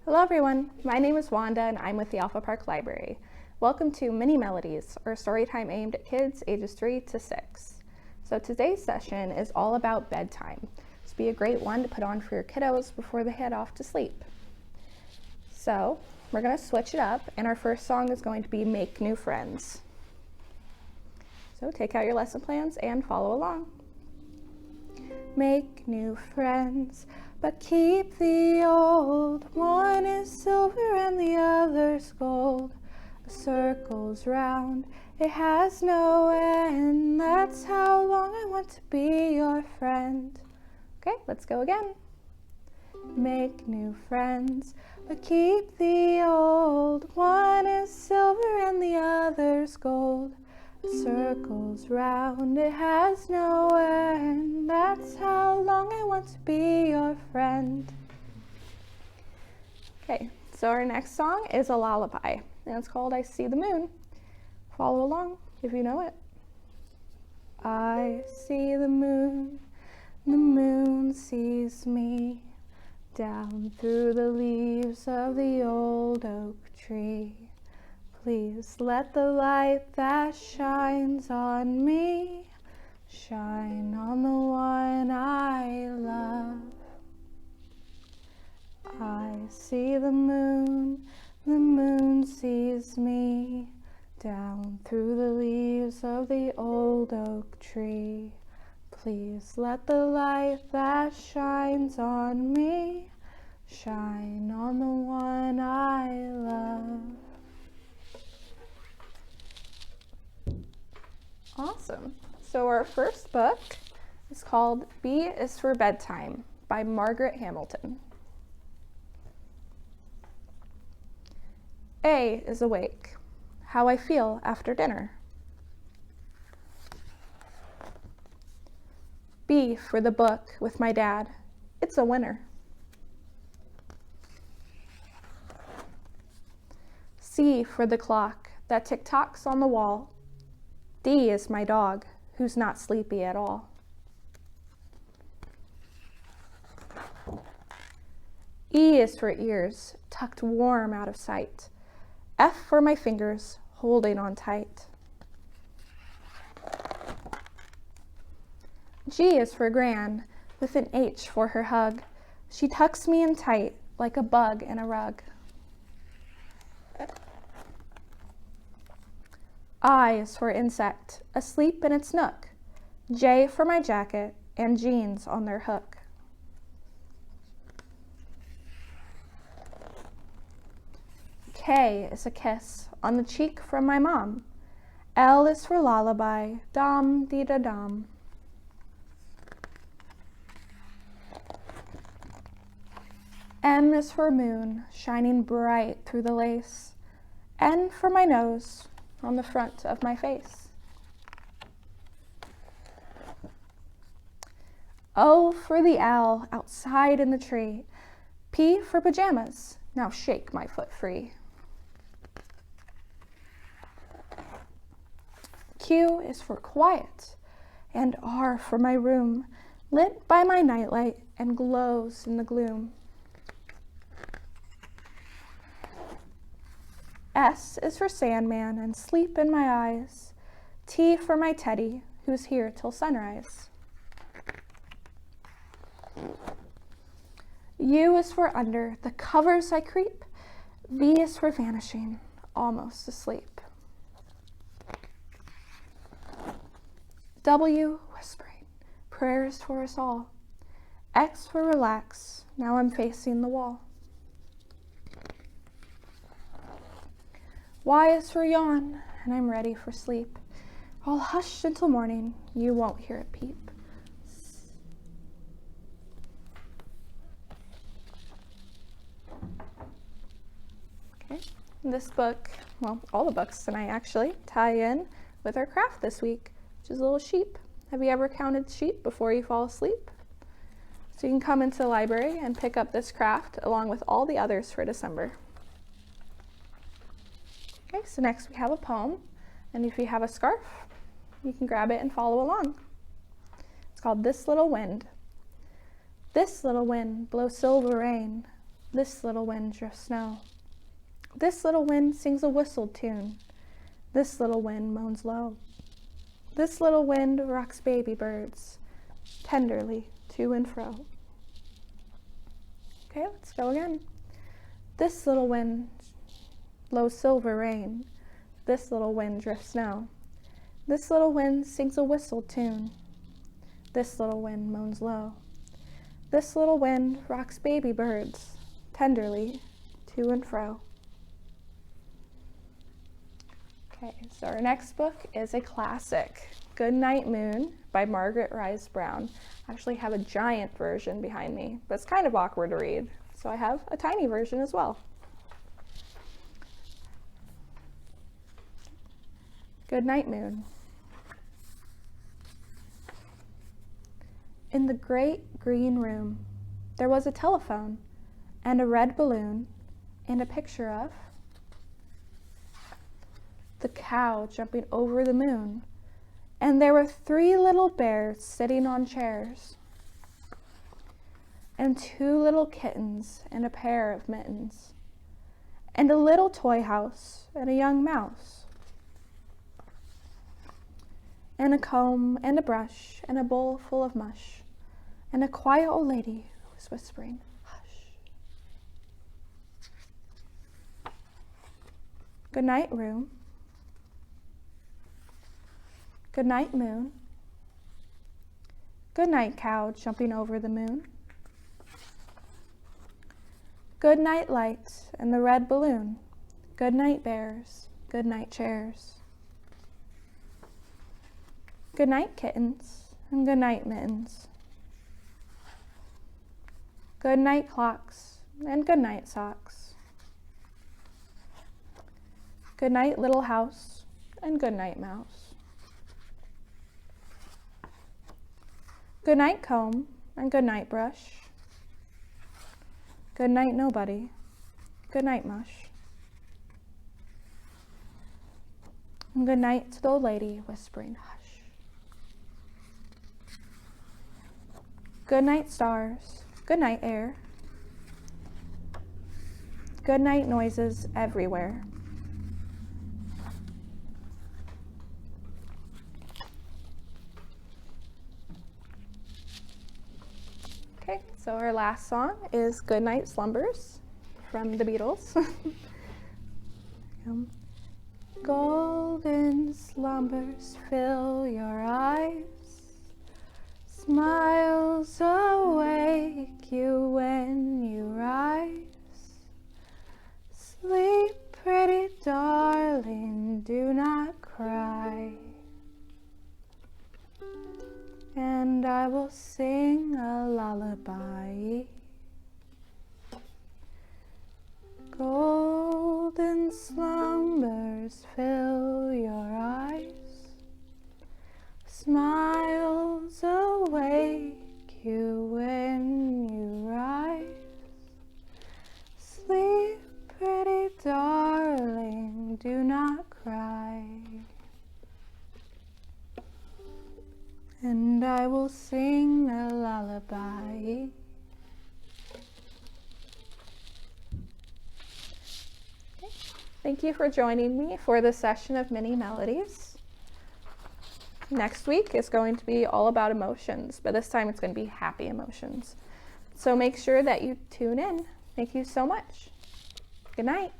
Hello everyone, my name is Wanda and I'm with the Alpha Park Library. Welcome to Mini Melodies, our story time aimed at kids ages 3 to 6. So today's session is all about bedtime. This will be a great one to put on for your kiddos before they head off to sleep. So we're going to switch it up and our first song is going to be Make New Friends. So take out your lesson plans and follow along. Make new friends, but keep the old. One is silver and the other's gold. A circle's round, it has no end. That's how long I want to be your friend. Okay, let's go again. Make new friends, but keep the old. One is silver and the other's gold. Circles round, it has no end. That's how long I want to be your friend. Okay, so our next song is a lullaby, and it's called I See the Moon. Follow along if you know it. I see the moon sees me, down through the leaves of the old oak tree. Please let the light that shines on me shine on the one I love. I see the moon sees me, down through the leaves of the old oak tree. Please let the light that shines on me shine on the one I love. Awesome. So our first book is called B is for Bedtime by Margaret Hamilton. A is awake. How I feel after dinner. B for the book with my dad. It's a winner. C for the clock that tick-tocks on the wall. D is my dog, who's not sleepy at all. E is for ears, tucked warm out of sight. F for my fingers, holding on tight. G is for Gran, with an H for her hug. She tucks me in tight, like a bug in a rug. I is for insect, asleep in its nook. J for my jacket and jeans on their hook. K is a kiss on the cheek from my mom. L is for lullaby, dum dee da dum. M is for moon, shining bright through the lace. N for my nose, on the front of my face. O for the owl outside in the tree. P for pajamas, now shake my foot free. Q is for quiet, and R for my room, lit by my nightlight and glows in the gloom. S is for Sandman and sleep in my eyes. T for my teddy, who's here till sunrise. U is for under the covers I creep. V is for vanishing, almost asleep. W, whispering, prayers for us all. X for relax, now I'm facing the wall. Y is for yawn, and I'm ready for sleep. I'll hush until morning, you won't hear it peep. Okay, this book, well, all the books tonight actually, tie in with our craft this week, which is a little sheep. Have you ever counted sheep before you fall asleep? So you can come into the library and pick up this craft along with all the others for December. Okay, so next we have a poem, and if you have a scarf, you can grab it and follow along. It's called This Little Wind. This little wind blows silver rain This little wind drifts snow. This little wind sings a whistled tune. This little wind moans low. This little wind rocks baby birds tenderly to and fro. Okay, let's go again. This little wind blows silver rain. This little wind drifts snow. This little wind sings a whistled tune. This little wind moans low. This little wind rocks baby birds tenderly to and fro. Okay, so our next book is a classic, Goodnight Moon by Margaret Rhys Brown. I actually have a giant version behind me, but it's kind of awkward to read, so I have a tiny version as well. Goodnight Moon. In the great green room, there was a telephone and a red balloon and a picture of the cow jumping over the moon. And there were 3 little bears sitting on chairs, and 2 little kittens and a pair of mittens, and a little toy house and a young mouse, and a comb and a brush and a bowl full of mush, and a quiet old lady who was whispering, hush. Good night, room. Good night, moon. Good night, cow jumping over the moon. Good night, light and the red balloon. Good night, bears. Good night, chairs. Good night, kittens, and good night, mittens. Good night, clocks, and good night, socks. Good night, little house, and good night, mouse. Good night, comb, and good night, brush. Good night, nobody. Good night, mush. And good night to the old lady whispering, hush. Good night, stars. Good night, air. Good night, noises everywhere. Okay, so our last song is Goodnight Slumbers from the Beatles. Golden slumbers fill your eyes, smiles awake you when you rise. Sleep, pretty darling, do not cry. And I will sing a lullaby. Golden slumbers fill your eyes, smiles awake you when you rise. Sleep, pretty darling, do not cry. And I will sing a lullaby. Okay. Thank you for joining me for this session of Mini Melodies. Next week is going to be all about emotions, but this time it's going to be happy emotions. So make sure that you tune in. Thank you so much. Good night.